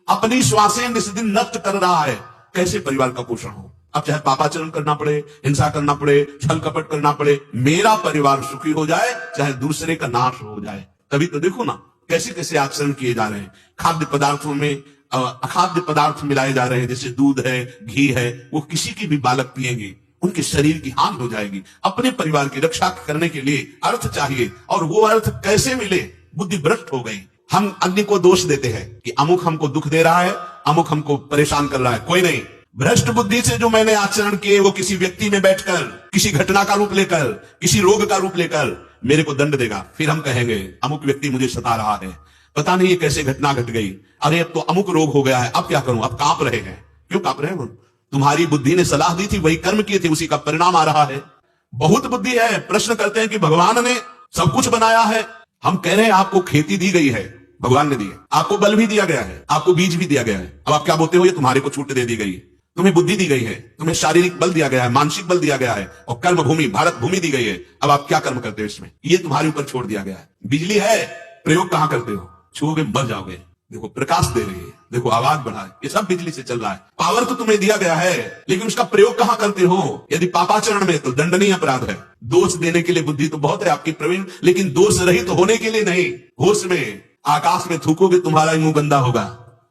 अपनी श्वासें निस्दिन नष्ट कर रहा है, कैसे परिवार का पोषण हो? अब चाहे पापाचरण करना पड़े, हिंसा करना पड़े, छल कपट करना पड़े, मेरा परिवार सुखी हो जाए, चाहे दूसरे का नाश हो जाए। तभी तो देखो ना कैसे कैसे आचरण किए जा रहे हैं। खाद्य पदार्थों में अखाद्य पदार्थ मिलाए जा रहे हैं, जैसे दूध है, घी है, वो किसी की भी बालक पिएंगे उनके शरीर की हानि हो जाएगी। अपने परिवार की रक्षा करने के लिए अर्थ चाहिए, और वो अर्थ कैसे मिले? बुद्धि भ्रष्ट हो गई। हम अन्य को दोष देते हैं कि अमुक हमको दुख दे रहा है, अमुक हमको परेशान कर रहा है। कोई नहीं, भ्रष्ट बुद्धि से जो मैंने आचरण किए वो किसी व्यक्ति में बैठकर, किसी घटना का रूप लेकर, किसी रोग का रूप लेकर मेरे को दंड देगा। फिर हम कहेंगे अमुक व्यक्ति मुझे सता रहा है, पता नहीं ये कैसे घटना घट गई, अरे अब तो अमुक रोग हो गया है, अब क्या करूं? अब कांप रहे हैं। क्यों कांप रहे हैं? तुम्हारी बुद्धि ने सलाह दी थी, वही कर्म किए थे, उसी का परिणाम आ रहा है। बहुत बुद्धि है। प्रश्न करते हैं कि भगवान ने सब कुछ बनाया है। हम कह रहे हैं आपको खेती दी गई है, भगवान ने दी है, आपको बल भी दिया गया है, आपको बीज भी दिया गया है। अब आप क्या बोलते हो? ये तुम्हारे को छूट दे दी गई, तुम्हें बुद्धि दी गई है, तुम्हें शारीरिक बल दिया गया है, मानसिक बल दिया गया है, और कर्म भूमि, भारत भूमि दी गई है। अब आप क्या कर्म करते हो इसमें? ये तुम्हारे ऊपर छोड़ दिया गया है। बिजली है, प्रयोग कहां करते हो? छूओगे मर जाओगे। देखो प्रकाश दे रही है, देखो आवाज बढ़ा है, ये सब बिजली से चल रहा है। पावर तो तुम्हें दिया गया है, लेकिन उसका प्रयोग कहां करते हो? यदि पापाचरण में, तो दंडनीय अपराध है। दोष देने के लिए बुद्धि तो बहुत है आपकी प्रवीण, लेकिन दोष रहित होने के लिए नहीं। होश में आकाश में थूकोगे, तुम्हारा ही मुंह गंदा होगा।